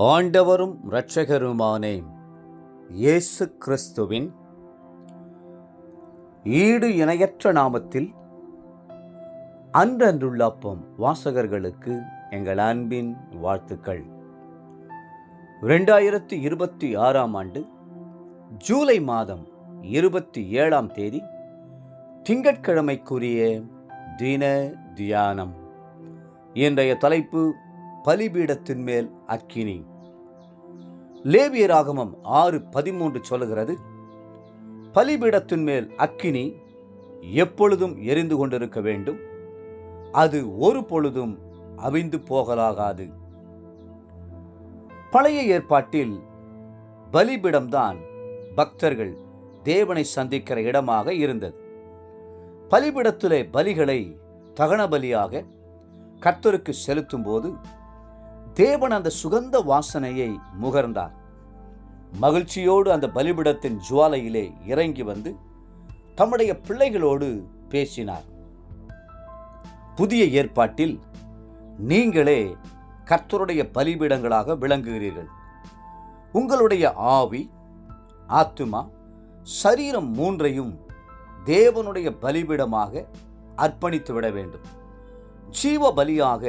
ஆண்டவரும் இரட்சகருமானே இயேசு கிறிஸ்துவின் ஈடு இணையற்ற நாமத்தில் அன்றன்றுள்ள அப்பம் வாசகர்களுக்கு எங்கள் அன்பின் வாழ்த்துக்கள். 2026 ஆண்டு ஜூலை மாதம் 27 தேதி திங்கட்கிழமைக்குரிய தின தியானம். இன்றைய தலைப்பு பலிபீடத்தின் மேல் அக்கினி. லேவியராகமம் 6:13 சொல்லுகிறது, பலிபீடத்தின் மேல் அக்கினி எப்பொழுதும் எரிந்து கொண்டிருக்க வேண்டும், அது ஒரு பொழுதும் அவிந்து போகலாகாது. பழைய ஏற்பாட்டில் பலிபீடம்தான் பக்தர்கள் தேவனை சந்திக்கிற இடமாக இருந்தது. பலிபீடத்திலே பலிகளை தகன பலியாக கர்த்தருக்கு செலுத்தும் போது தேவன் அந்த சுகந்த வாசனையை முகர்ந்தார். மகிழ்ச்சியோடு அந்த பலிபீடத்தின் ஜுவாலையிலே இறங்கி வந்து தம்முடைய பிள்ளைகளோடு பேசினார். புதிய ஏற்பாட்டில் நீங்களே கர்த்தருடைய பலிபீடங்களாக விளங்குகிறீர்கள். உங்களுடைய ஆவி, ஆத்துமா, சரீரம் மூன்றையும் தேவனுடைய பலிபீடமாக அர்ப்பணித்து விட வேண்டும். ஜீவ பலியாக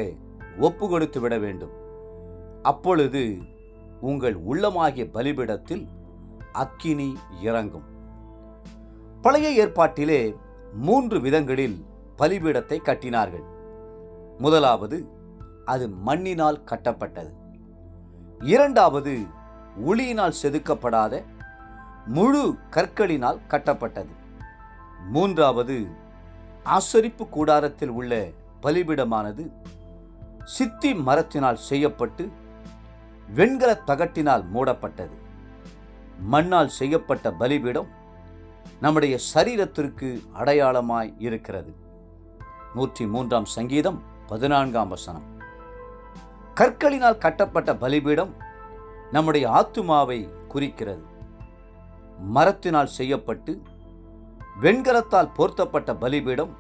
ஒப்பு கொடுத்து விட வேண்டும். அப்பொழுது உங்கள் உள்ளமாகிய பலிபீடத்தில் அக்கினி இறங்கும். பழைய ஏற்பாட்டிலே 3 விதங்களில் பலிபீடத்தை கட்டினார்கள். முதலாவது, அது மண்ணினால் கட்டப்பட்டது. இரண்டாவது, உளியினால் செதுக்கப்படாத முழு கற்களினால் கட்டப்பட்டது. மூன்றாவது, ஆசரிப்பு கூடாரத்தில் உள்ள பலிபீடமானது சித்தி மரத்தினால் செய்யப்பட்டு வெண்கல தகட்டினால் மூடப்பட்டது. மண்ணால் செய்யப்பட்ட பலிபீடம் நம்முடைய சரீரத்திற்கு அடையாளமாய் இருக்கிறது. 103 சங்கீதம் 14 கற்களினால் கட்டப்பட்ட பலிபீடம் நம்முடைய ஆத்துமாவை குறிக்கிறது. மரத்தினால் செய்யப்பட்டு வெண்கலத்தால் போர்த்தப்பட்ட பலிபீடம்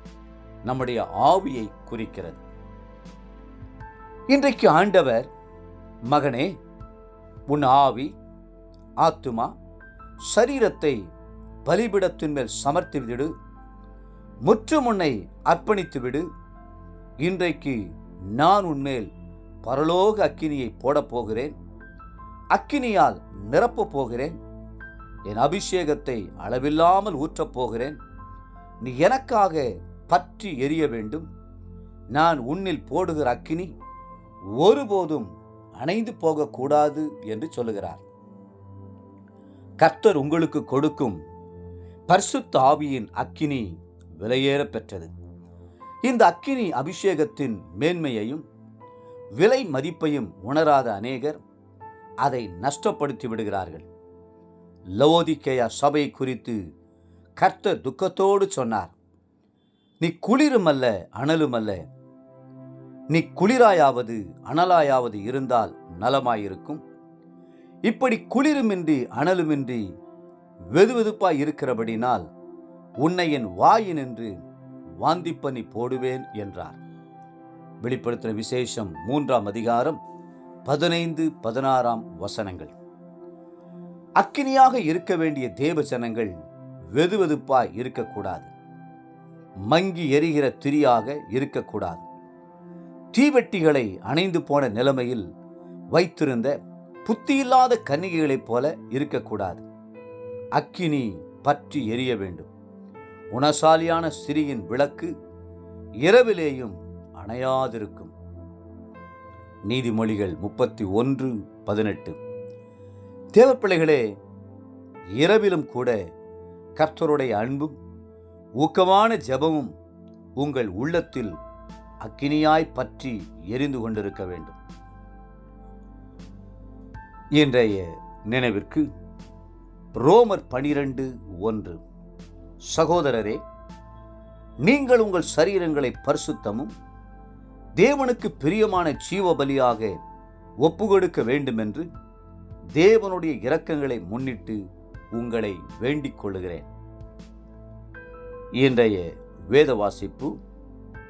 நம்முடைய ஆவியை குறிக்கிறது. இன்றைக்கு ஆண்டவர், மகனே, உன் ஆவி, ஆத்துமா, சரீரத்தை பலிபீடத்தின் மேல் சமர்த்தி விடு, முற்றும் உன்னை அர்ப்பணித்து விடு. இன்றைக்கு நான் உன்மேல் பரலோக அக்கினியை போடப் போகிறேன், அக்கினியால் நிரப்பப் போகிறேன், என் அபிஷேகத்தை அளவில்லாமல் ஊற்றப் போகிறேன். நீ எனக்காக பற்றி எரிய வேண்டும். நான் உன்னில் போடுகிற அக்கினி ஒருபோதும் அணைந்து போகக்கூடாது என்று சொல்லுகிறார். கர்த்தர் உங்களுக்கு கொடுக்கும் பரிசுத்த ஆவியின் அக்கினி விலையேற பெற்றது. இந்த அக்கினி அபிஷேகத்தின் மேன்மையையும் விலை மதிப்பையும் உணராத அநேகர் அதை நஷ்டப்படுத்தி விடுகிறார்கள். லவோதிக்கேயா சபை குறித்து கர்த்தர் துக்கத்தோடு சொன்னார், நீ குளிரும் அல்ல அனலும் அல்ல, நீ குளிராயாவது அனலாயாவது இருந்தால் நலமாயிருக்கும். இப்படி குளிருமின்றி அனலுமின்றி வெதுவெதுப்பாய் இருக்கிறபடினால் உன்னை என் வாயினின்று வாந்தி பண்ணி போடுவேன் என்றார். வெளிப்படுத்தின விசேஷம் 3 அதிகாரம் 15-16 அக்கினியாக இருக்க வேண்டிய தேவ ஜனங்கள் வெதுவெதுப்பாய் இருக்கக்கூடாது. மங்கி எரிகிற திரியாக இருக்கக்கூடாது. தீவெட்டிகளை அணைந்து போன நிலைமையில் வைத்திருந்த புத்தியில்லாத கன்னிகைகளைப் போல இருக்கக்கூடாது. அக்கினி பற்றி எரிய வேண்டும். குணசாலியான ஸ்திரீயின் விளக்கு இரவிலேயும் அணையாதிருக்கும். நீதிமொழிகள் 31:18. தேவப்பிள்ளைகளே, இரவிலும் கூட கர்த்தருடைய அன்பும் ஊக்கமான ஜெபமும் உங்கள் உள்ளத்தில் அக்கினியாய் பற்றி எரிந்து கொண்டிருக்க வேண்டும். இன்றைய நினைவிற்கு ரோமர் 12:1. சகோதரரே, நீங்கள் உங்கள் சரீரங்களை பரிசுத்தமும் தேவனுக்கு பிரியமான ஜீவ பலியாக ஒப்புக்கொடுக்க வேண்டும் என்று தேவனுடைய இரக்கங்களை முன்னிட்டு உங்களை வேண்டிக் கொள்ளுகிறேன். இன்றைய வேத வாசிப்பு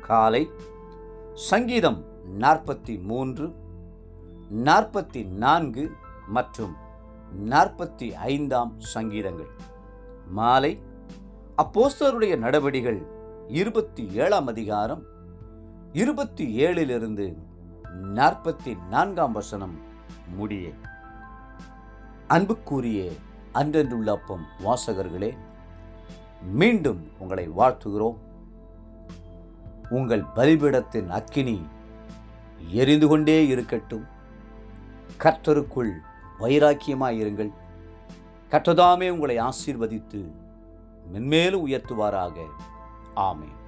காலை சங்கீதம் 43, 44 மற்றும் 45 சங்கீதங்கள். மாலை அப்போஸ்தலருடைய நடவடிகள் 27 அதிகாரம் 27 44 முடிய. அன்புக்குரிய அன்றன்றுள்ள அப்பம் வாசகர்களே, மீண்டும் உங்களை வாழ்த்துகிறோம். உங்கள் பலிபீடத்தின் அக்கினி எரிந்து கொண்டே இருக்கட்டும். கர்த்தருக்குள் வைராக்கியமாயிருங்கள். கர்த்தர்தாமே உங்களை ஆசீர்வதித்து மென்மேலும் உயர்த்துவாராக. ஆமென்.